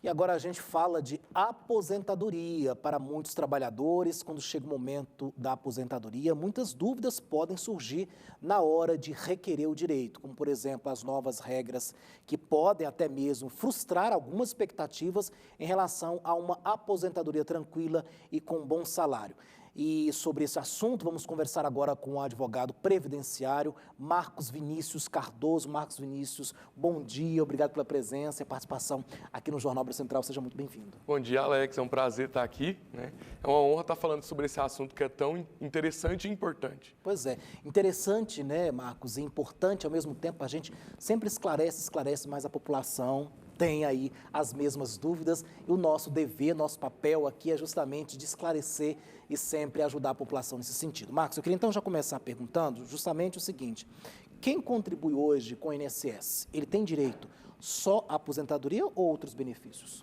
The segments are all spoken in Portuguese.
E agora a gente fala de aposentadoria. Para muitos trabalhadores, quando chega o momento da aposentadoria, muitas dúvidas podem surgir na hora de requerer o direito, como, por exemplo, as novas regras que podem até mesmo frustrar algumas expectativas em relação a uma aposentadoria tranquila e com bom salário. E sobre esse assunto, vamos conversar agora com o advogado previdenciário Marcos Vinícius Cardoso. Marcos Vinícius, bom dia, obrigado pela presença e participação aqui no Jornal Brasil Central. Seja muito bem-vindo. Bom dia, Alex. É um prazer estar aqui, né? É uma honra estar falando sobre esse assunto que é tão interessante e importante. Pois é, interessante, né, Marcos, e importante ao mesmo tempo. A gente sempre esclarece mais a população, tem aí as mesmas dúvidas, e o nosso dever, nosso papel aqui é justamente de esclarecer e sempre ajudar a população nesse sentido. Marcos, eu queria então já começar perguntando justamente o seguinte: quem contribui hoje com o INSS, ele tem direito só à aposentadoria ou outros benefícios?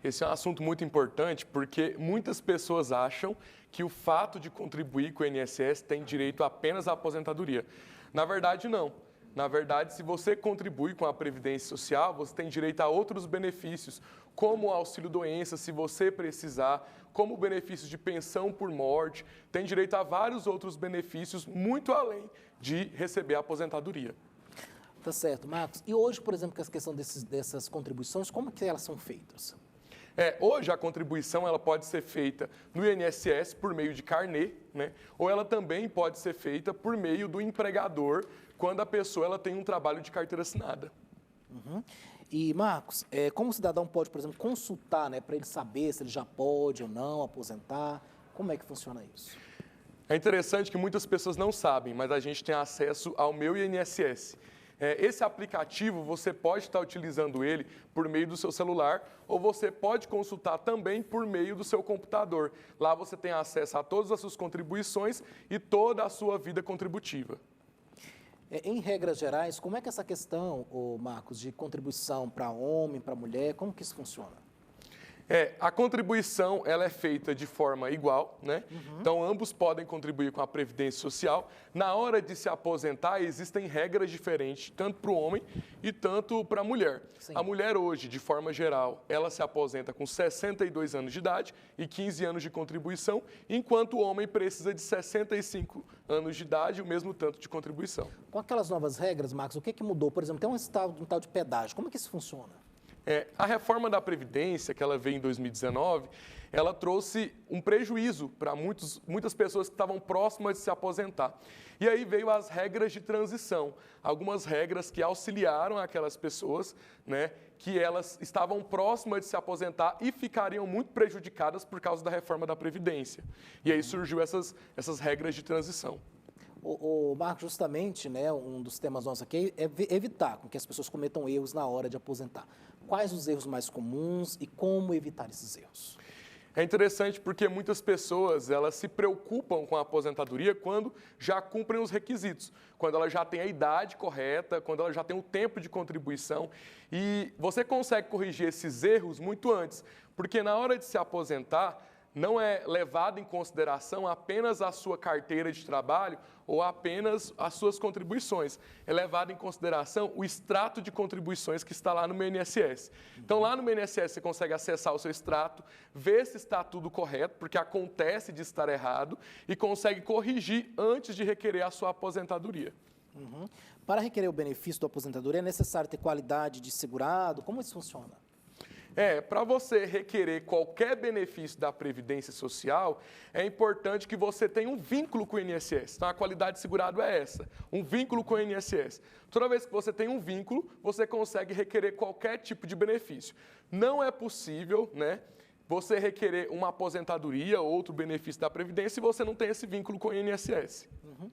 Esse é um assunto muito importante porque muitas pessoas acham que o fato de contribuir com o INSS tem direito apenas à aposentadoria. Na verdade, não. Na verdade, se você contribui com a Previdência Social, você tem direito a outros benefícios, como o auxílio-doença, se você precisar, como benefícios de pensão por morte, tem direito a vários outros benefícios, muito além de receber a aposentadoria. Tá certo, Marcos. E hoje, por exemplo, com essa questão dessas contribuições, como que elas são feitas? Hoje a contribuição ela pode ser feita no INSS por meio de carnê, né? Ou ela também pode ser feita por meio do empregador, quando a pessoa ela tem um trabalho de carteira assinada. Uhum. E, Marcos, como o cidadão pode, por exemplo, consultar, né, para ele saber se ele já pode ou não aposentar? Como é que funciona isso? É interessante que muitas pessoas não sabem, mas a gente tem acesso ao Meu INSS. Esse aplicativo, você pode estar utilizando ele por meio do seu celular ou você pode consultar também por meio do seu computador. Lá você tem acesso a todas as suas contribuições e toda a sua vida contributiva. Em regras gerais, como é que essa questão, Marcos, de contribuição para homem, para mulher, como que isso funciona? A contribuição ela é feita de forma igual, né? Uhum. Então, ambos podem contribuir com a Previdência Social. Na hora de se aposentar, existem regras diferentes, tanto para o homem e tanto para a mulher. Sim. A mulher hoje, de forma geral, ela se aposenta com 62 anos de idade e 15 anos de contribuição, enquanto o homem precisa de 65 anos de idade e o mesmo tanto de contribuição. Com aquelas novas regras, Marcos, o que muda? Por exemplo, tem um tal de pedágio. Como é que isso funciona? A reforma da Previdência, que ela veio em 2019, ela trouxe um prejuízo para muitas pessoas que estavam próximas de se aposentar. E aí veio as regras de transição, algumas regras que auxiliaram aquelas pessoas, né, que elas estavam próximas de se aposentar e ficariam muito prejudicadas por causa da reforma da Previdência. E aí surgiu essas regras de transição. Marcos, justamente, né, um dos temas nossos aqui é evitar que as pessoas cometam erros na hora de aposentar. Quais os erros mais comuns e como evitar esses erros? É interessante porque muitas pessoas elas se preocupam com a aposentadoria quando já cumprem os requisitos, quando ela já tem a idade correta, quando ela já tem o tempo de contribuição. E você consegue corrigir esses erros muito antes, porque na hora de se aposentar, não é levado em consideração apenas a sua carteira de trabalho ou apenas as suas contribuições. É levado em consideração o extrato de contribuições que está lá no meu INSS. Então, lá no meu INSS, você consegue acessar o seu extrato, ver se está tudo correto, porque acontece de estar errado, e consegue corrigir antes de requerer a sua aposentadoria. Uhum. Para requerer o benefício da aposentadoria, é necessário ter qualidade de segurado? Como isso funciona? Para você requerer qualquer benefício da Previdência Social, é importante que você tenha um vínculo com o INSS. Então, a qualidade de segurado é essa, um vínculo com o INSS. Toda vez que você tem um vínculo, você consegue requerer qualquer tipo de benefício. Não é possível, né, você requerer uma aposentadoria ou outro benefício da Previdência se você não tem esse vínculo com o INSS. Uhum.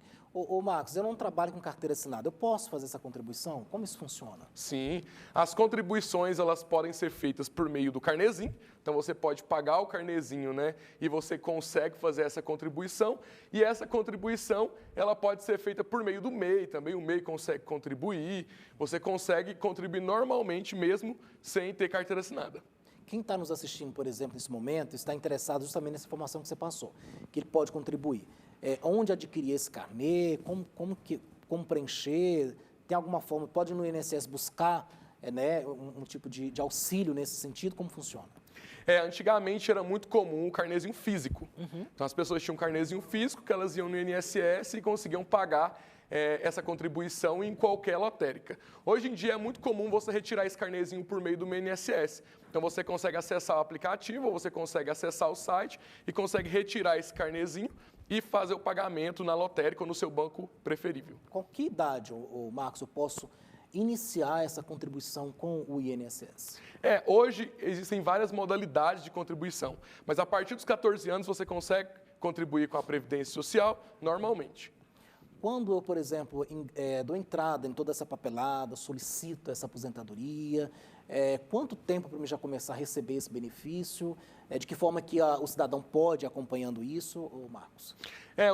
Marcos, eu não trabalho com carteira assinada, eu posso fazer essa contribuição? Como isso funciona? Sim, as contribuições elas podem ser feitas por meio do carnezinho, então você pode pagar o carnezinho, né, e você consegue fazer essa contribuição, e essa contribuição ela pode ser feita por meio do MEI, também o MEI consegue contribuir, você consegue contribuir normalmente mesmo sem ter carteira assinada. Quem está nos assistindo, por exemplo, nesse momento, está interessado justamente nessa informação que você passou, que ele pode contribuir. Onde adquirir esse carnê, como preencher, tem alguma forma, pode ir no INSS buscar né, um tipo de auxílio nesse sentido? Como funciona? Antigamente era muito comum o carnezinho físico. Então as pessoas tinham um carnezinho físico que elas iam no INSS e conseguiam pagar essa contribuição em qualquer lotérica. Hoje em dia é muito comum você retirar esse carnezinho por meio do INSS. Então você consegue acessar o aplicativo, ou você consegue acessar o site e consegue retirar esse carnezinho e fazer o pagamento na lotérica ou no seu banco preferível. Com que idade, Marcos, eu posso iniciar essa contribuição com o INSS? Hoje existem várias modalidades de contribuição, mas a partir dos 14 anos você consegue contribuir com a Previdência Social normalmente. Quando eu, por exemplo, dou entrada em toda essa papelada, solicito essa aposentadoria, quanto tempo para mim já começar a receber esse benefício? De que forma que o cidadão pode ir acompanhando isso, Marcos?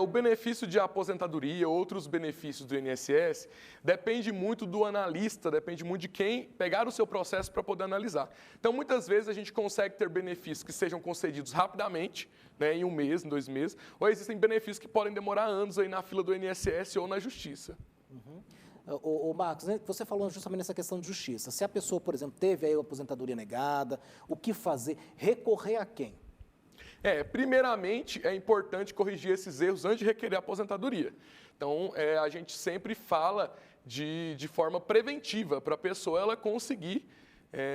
O benefício de aposentadoria, outros benefícios do INSS, depende muito do analista, depende muito de quem pegar o seu processo para poder analisar. Então, muitas vezes a gente consegue ter benefícios que sejam concedidos rapidamente, né, em 1 mês, em 2 meses, ou existem benefícios que podem demorar anos aí na fila do INSS ou na Justiça. Marcos, você falou justamente nessa questão de justiça. Se a pessoa, por exemplo, teve aí a aposentadoria negada, o que fazer? Recorrer a quem? Primeiramente, é importante corrigir esses erros antes de requerer a aposentadoria. Então, a gente sempre fala de forma preventiva para a pessoa ela conseguir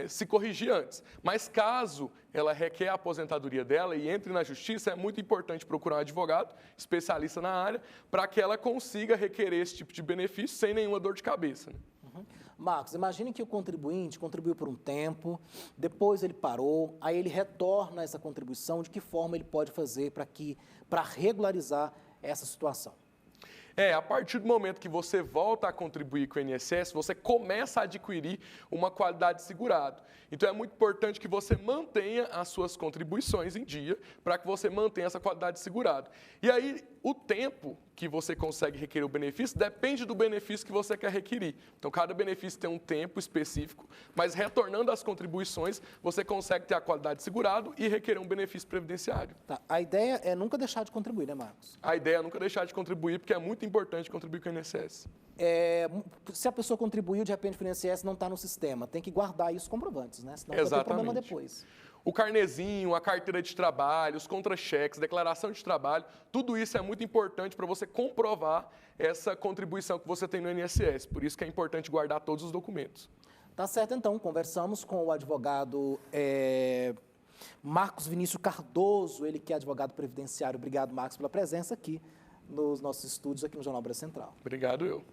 se corrigir antes. Mas caso ela requer a aposentadoria dela e entre na justiça, é muito importante procurar um advogado, especialista na área, para que ela consiga requerer esse tipo de benefício sem nenhuma dor de cabeça, né? Marcos, imagine que o contribuinte contribuiu por um tempo, depois ele parou, aí ele retorna essa contribuição, de que forma ele pode fazer para regularizar essa situação? A partir do momento que você volta a contribuir com o INSS, você começa a adquirir uma qualidade de segurado. Então, é muito importante que você mantenha as suas contribuições em dia, para que você mantenha essa qualidade de segurado. E aí, o tempo que você consegue requerer o benefício depende do benefício que você quer requerir. Então, cada benefício tem um tempo específico, mas retornando às contribuições, você consegue ter a qualidade de segurado e requerer um benefício previdenciário. Tá. A ideia é nunca deixar de contribuir, né, Marcos? A ideia é nunca deixar de contribuir, porque é muito importante contribuir com o INSS. Se a pessoa contribuiu, de repente o INSS não está no sistema, tem que guardar isso comprovantes, né? Senão Exatamente. vai ter problema depois. O carnezinho, a carteira de trabalho, os contra-cheques, declaração de trabalho, tudo isso é muito importante para você comprovar essa contribuição que você tem no INSS. Por isso que é importante guardar todos os documentos. Tá certo, então. Conversamos com o advogado Marcos Vinícius Cardoso, ele que é advogado previdenciário. Obrigado, Marcos, pela presença aqui nos nossos estúdios, aqui no Jornal Brasil Central. Obrigado, eu.